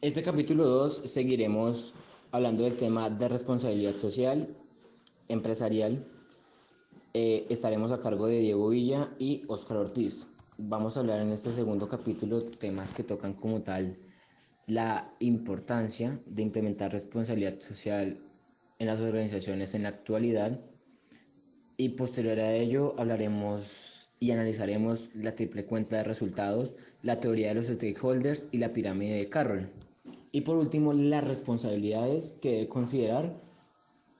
Este capítulo 2 seguiremos hablando del tema de responsabilidad social, empresarial. Estaremos a cargo de Diego Villa y Óscar Ortiz. Vamos a hablar en este segundo capítulo temas que tocan como tal la importancia de implementar responsabilidad social en las organizaciones en la actualidad, y posterior a ello hablaremos y analizaremos la triple cuenta de resultados, la teoría de los stakeholders y la pirámide de Carroll. Y por último, las responsabilidades que debe considerar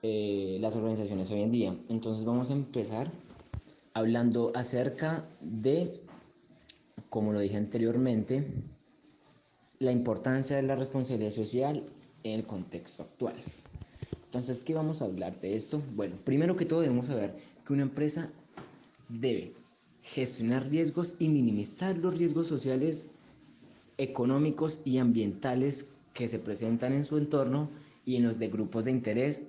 las organizaciones hoy en día. Entonces vamos a empezar hablando acerca de, como lo dije anteriormente, la importancia de la responsabilidad social en el contexto actual. Entonces, ¿qué vamos a hablar de esto? Bueno, primero que todo debemos saber que una empresa debe gestionar riesgos y minimizar los riesgos sociales, económicos y ambientales que se presentan en su entorno y en los de grupos de interés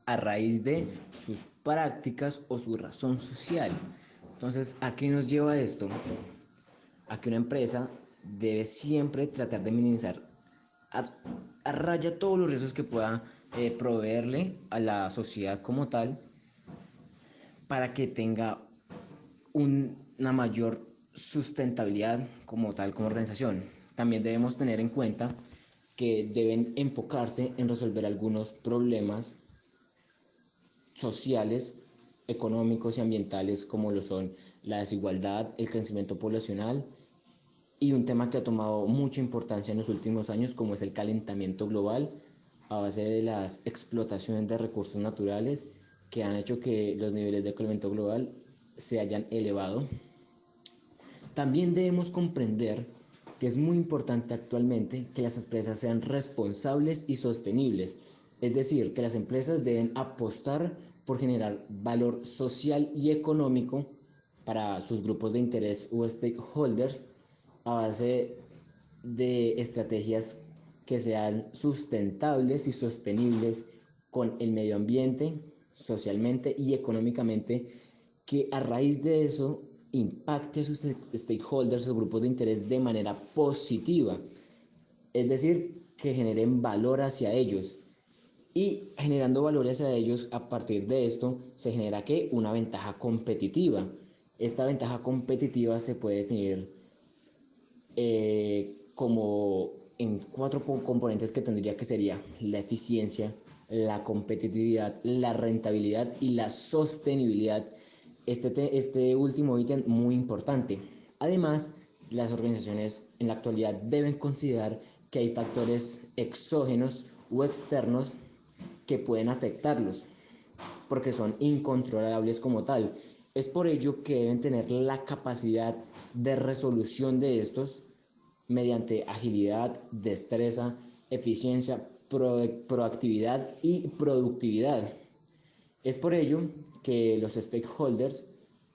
a raíz de sus prácticas o su razón social. Entonces, ¿a qué nos lleva esto? A que una empresa debe siempre tratar de minimizar a, a raya todos los riesgos que pueda proveerle a la sociedad como tal, para que tenga una mayor sustentabilidad como tal, como organización. También debemos tener en cuenta que deben enfocarse en resolver algunos problemas sociales, económicos y ambientales, como lo son la desigualdad, el crecimiento poblacional y un tema que ha tomado mucha importancia en los últimos años, como es el calentamiento global, a base de las explotaciones de recursos naturales que han hecho que los niveles de calentamiento global se hayan elevado. También debemos comprender que es muy importante actualmente que las empresas sean responsables y sostenibles, es decir, que las empresas deben apostar por generar valor social y económico para sus grupos de interés o stakeholders a base de estrategias que sean sustentables y sostenibles con el medio ambiente, socialmente y económicamente, que a raíz de eso impacte a sus stakeholders, sus grupos de interés de manera positiva, es decir, que generen valor hacia ellos. Y generando valor hacia ellos, a partir de esto se genera ¿qué? Una ventaja competitiva. Esta ventaja competitiva se puede definir como en cuatro componentes que tendría, que sería la eficiencia, la competitividad, la rentabilidad y la sostenibilidad. Este último ítem muy importante. Además, las organizaciones en la actualidad deben considerar que hay factores exógenos o externos que pueden afectarlos, porque son incontrolables como tal. Es por ello que deben tener la capacidad de resolución de estos mediante agilidad, destreza, eficiencia, proactividad y productividad. Es por ello que los stakeholders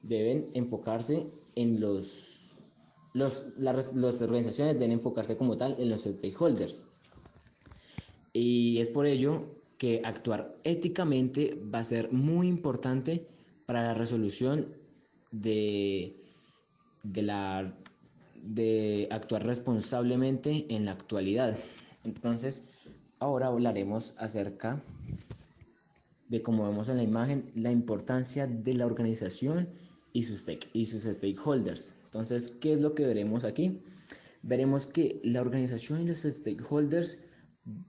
deben enfocarse en las organizaciones deben enfocarse como tal en los stakeholders. Y es por ello que actuar éticamente va a ser muy importante para la resolución de, de, la, de actuar responsablemente en la actualidad. Entonces, ahora hablaremos acerca de, como vemos en la imagen, la importancia de la organización y sus stakeholders. Entonces, ¿qué es lo que veremos aquí? Veremos que la organización y los stakeholders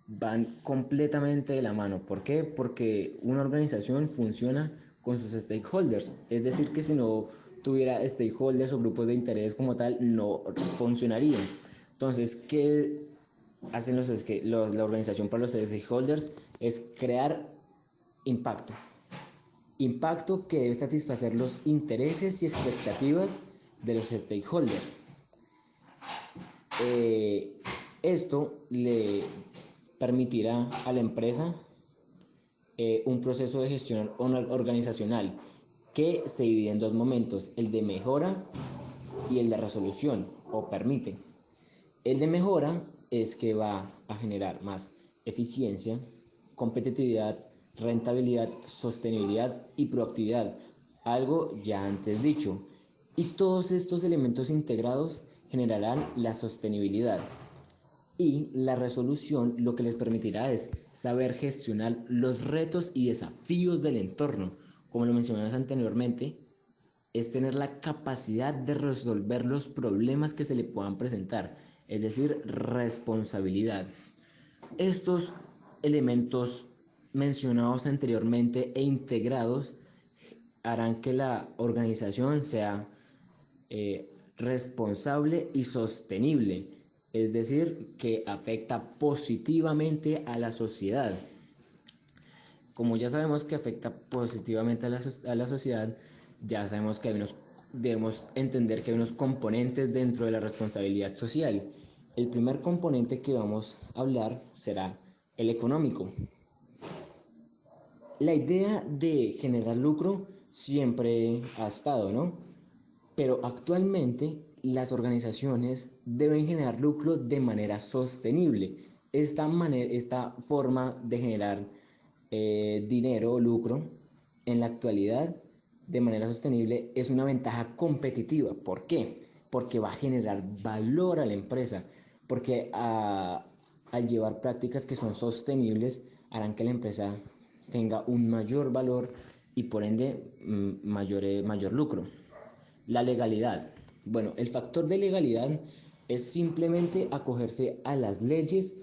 van completamente de la mano. ¿Por qué? Porque una organización funciona con sus stakeholders. Es decir, que si no tuviera stakeholders o grupos de interés como tal, no funcionaría. Entonces, ¿qué hacen la organización para los stakeholders? Es crear impacto. Impacto que debe satisfacer los intereses y expectativas de los stakeholders. Eh, Esto le permitirá a la empresa un proceso de gestión organizacional que se divide en dos momentos: el de mejora y el de resolución, o permite. El de mejora es que va a generar más eficiencia, competitividad, rentabilidad, sostenibilidad y proactividad, algo ya antes dicho. Y todos estos elementos integrados generarán la sostenibilidad. Y la resolución lo que les permitirá es saber gestionar los retos y desafíos del entorno. Como lo mencionamos anteriormente, es tener la capacidad de resolver los problemas que se le puedan presentar, es decir, responsabilidad. Estos elementos mencionados anteriormente e integrados harán que la organización sea responsable y sostenible, es decir, que afecta positivamente a la sociedad. Como ya sabemos que afecta positivamente a la sociedad, ya sabemos que debemos entender que hay unos componentes dentro de la responsabilidad social. El primer componente que vamos a hablar será el económico. La idea de generar lucro siempre ha estado, ¿no? Pero actualmente las organizaciones deben generar lucro de manera sostenible. Esta forma de generar dinero o lucro en la actualidad de manera sostenible es una ventaja competitiva. ¿Por qué? Porque va a generar valor a la empresa, porque al llevar prácticas que son sostenibles harán que la empresa tenga un mayor valor y por ende mayor lucro. La legalidad. Bueno, el factor de legalidad es simplemente acogerse a las leyes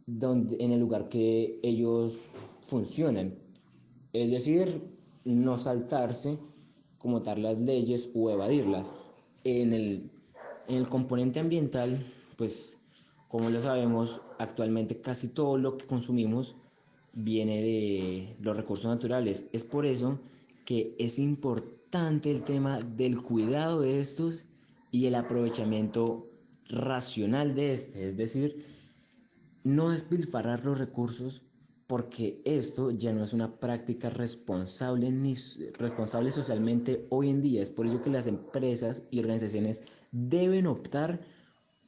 en el lugar que ellos funcionan. Es decir, no saltarse como tal las leyes o evadirlas. En el, en el componente ambiental, pues como lo sabemos, actualmente casi todo lo que consumimos viene de los recursos naturales. Es por eso que es importante el tema del cuidado de estos y el aprovechamiento racional de este, es decir, no despilfarrar los recursos porque esto ya no es una práctica responsable ni responsable socialmente hoy en día. Es por ello que las empresas y organizaciones deben optar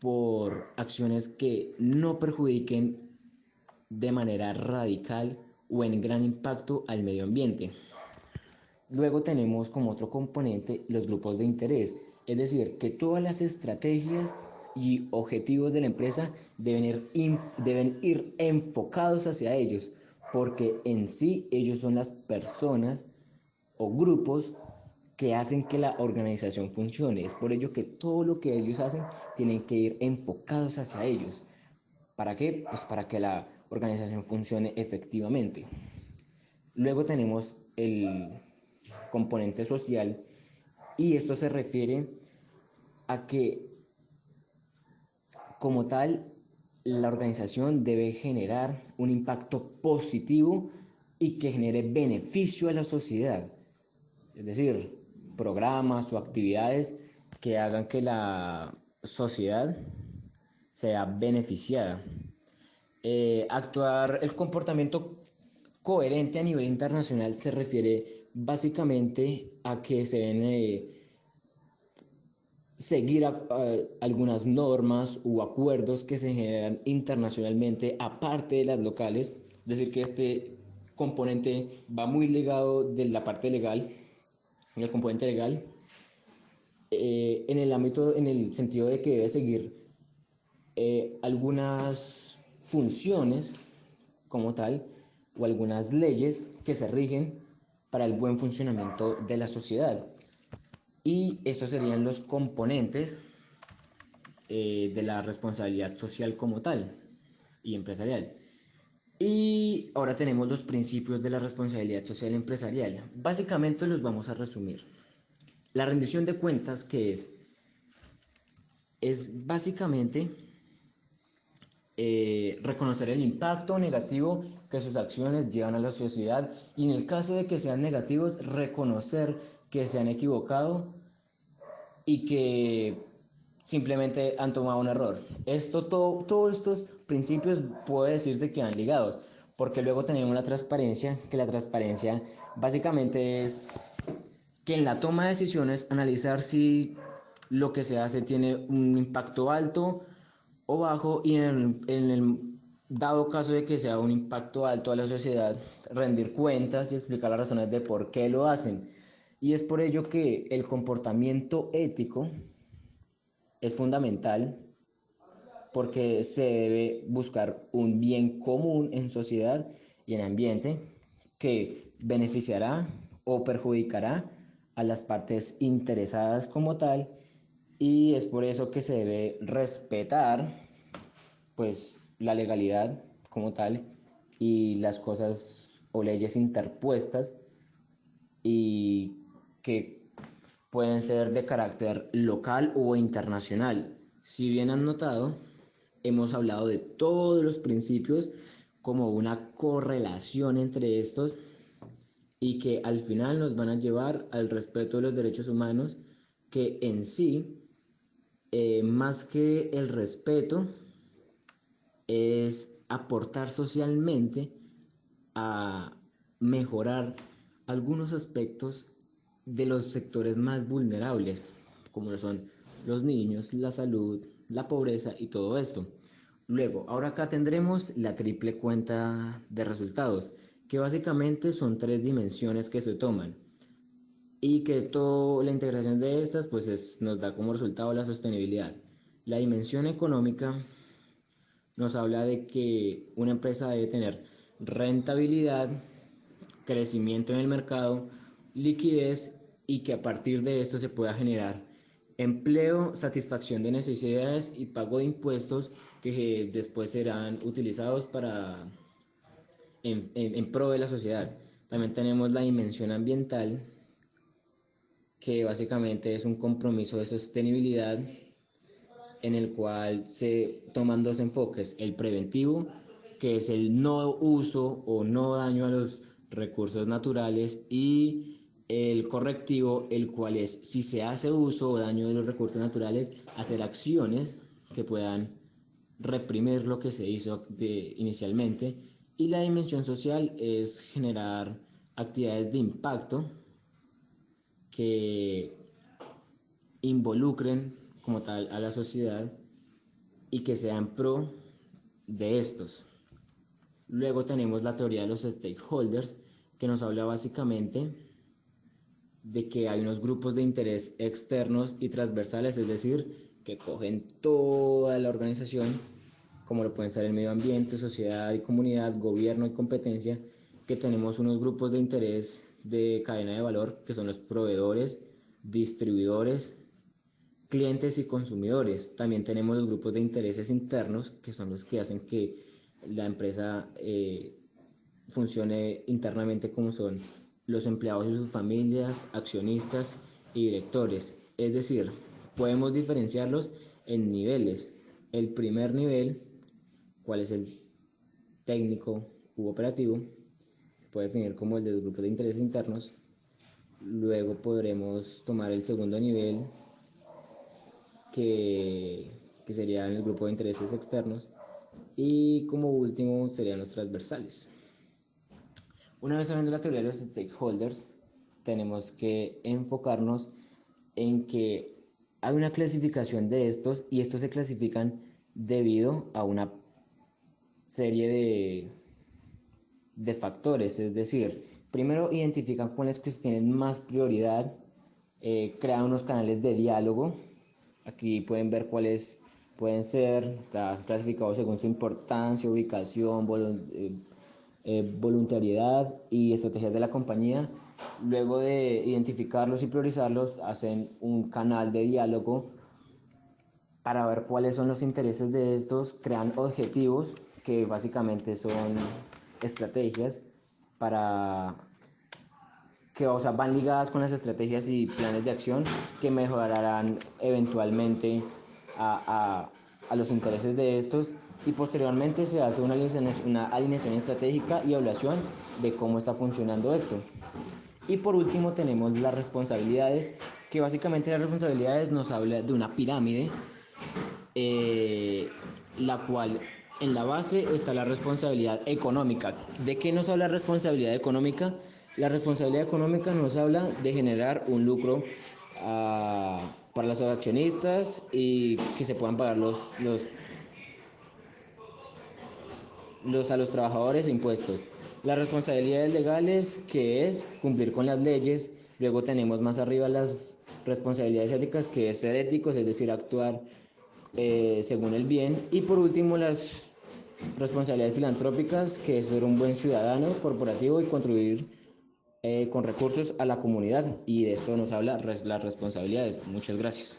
por acciones que no perjudiquen de manera radical o en gran impacto al medio ambiente. Luego tenemos como otro componente los grupos de interés, es decir, que todas las estrategias y objetivos de la empresa deben ir enfocados hacia ellos, porque en sí ellos son las personas o grupos que hacen que la organización funcione. Es por ello que todo lo que ellos hacen tienen que ir enfocados hacia ellos. ¿Para qué? Pues para que la organización funcione efectivamente. Luego tenemos el componente social y esto se refiere a que como tal la organización debe generar un impacto positivo y que genere beneficio a la sociedad, es decir, programas o actividades que hagan que la sociedad sea beneficiada. Actuar el comportamiento coherente a nivel internacional se refiere básicamente a que se deben seguir algunas normas o acuerdos que se generan internacionalmente aparte de las locales, es decir, que este componente va muy ligado de la parte legal, del componente legal, en el ámbito, en el sentido de que debe seguir algunas funciones como tal o algunas leyes que se rigen para el buen funcionamiento de la sociedad. Y estos serían los componentes de la responsabilidad social como tal y empresarial. Y ahora tenemos los principios de la responsabilidad social empresarial. Básicamente los vamos a resumir. La rendición de cuentas, que es básicamente reconocer el impacto negativo que sus acciones llevan a la sociedad y en el caso de que sean negativos, reconocer que se han equivocado y que simplemente han tomado un error. Todos estos principios puede decirse que van ligados, porque luego tenemos la transparencia, que la transparencia básicamente es que en la toma de decisiones analizar si lo que se hace tiene un impacto alto o bajo y en el dado caso de que sea un impacto alto a la sociedad, rendir cuentas y explicar las razones de por qué lo hacen. Y es por ello que el comportamiento ético es fundamental porque se debe buscar un bien común en sociedad y en ambiente que beneficiará o perjudicará a las partes interesadas como tal, y es por eso que se debe respetar pues la legalidad como tal y las cosas o leyes interpuestas y que pueden ser de carácter local o internacional. Si bien han notado, hemos hablado de todos los principios como una correlación entre estos y que al final nos van a llevar al respeto de los derechos humanos, que en sí, más que el respeto, es aportar socialmente a mejorar algunos aspectos de los sectores más vulnerables, como lo son los niños, la salud, la pobreza y todo esto. Luego, ahora acá tendremos la triple cuenta de resultados, que básicamente son tres dimensiones que se toman y que toda la integración de estas pues nos da como resultado la sostenibilidad. La dimensión económica nos habla de que una empresa debe tener rentabilidad, crecimiento en el mercado, liquidez, y que a partir de esto se pueda generar empleo, satisfacción de necesidades y pago de impuestos que después serán utilizados en pro de la sociedad. También tenemos la dimensión ambiental, que básicamente es un compromiso de sostenibilidad en el cual se toman dos enfoques: el preventivo, que es el no uso o no daño a los recursos naturales, y el correctivo, el cual es, si se hace uso o daño de los recursos naturales, hacer acciones que puedan reprimir lo que se hizo inicialmente. Y la dimensión social es generar actividades de impacto que involucren como tal a la sociedad y que sean pro de estos. Luego tenemos la teoría de los stakeholders, que nos habla básicamente de que hay unos grupos de interés externos y transversales, es decir, que cogen toda la organización, como lo pueden ser el medio ambiente, sociedad y comunidad, gobierno y competencia, que tenemos unos grupos de interés de cadena de valor, que son los proveedores, distribuidores, clientes y consumidores. También tenemos los grupos de intereses internos, que son los que hacen que la empresa funcione internamente, como son los empleados y sus familias, accionistas y directores. Es decir, podemos diferenciarlos en niveles. El primer nivel, cuál es el técnico u operativo, se puede definir como el de los grupos de intereses internos. Luego podremos tomar el segundo nivel, que, que serían el grupo de intereses externos, y como último serían los transversales. Una vez sabiendo la teoría de los stakeholders, tenemos que enfocarnos en que hay una clasificación de estos, y estos se clasifican debido a una serie de factores, es decir, primero identifican cuáles que tienen más prioridad, crean unos canales de diálogo. Aquí pueden ver cuáles pueden ser clasificados según su importancia, ubicación, voluntariedad y estrategias de la compañía. Luego de identificarlos y priorizarlos, hacen un canal de diálogo para ver cuáles son los intereses de estos, crean objetivos que básicamente son estrategias para que, o sea, van ligadas con las estrategias y planes de acción que mejorarán eventualmente a los intereses de estos, y posteriormente se hace una alineación estratégica y evaluación de cómo está funcionando esto. Y por último tenemos las responsabilidades, que básicamente las responsabilidades nos habla de una pirámide, la cual en la base está la responsabilidad económica. ¿De qué nos habla la responsabilidad económica? La responsabilidad económica nos habla de generar un lucro para los accionistas y que se puedan pagar a los trabajadores impuestos. Las responsabilidades legales, que es cumplir con las leyes. Luego tenemos más arriba las responsabilidades éticas, que es ser éticos, es decir, actuar según el bien. Y por último, las responsabilidades filantrópicas, que es ser un buen ciudadano corporativo y contribuir con recursos a la comunidad. Y de esto nos habla las responsabilidades. Muchas gracias.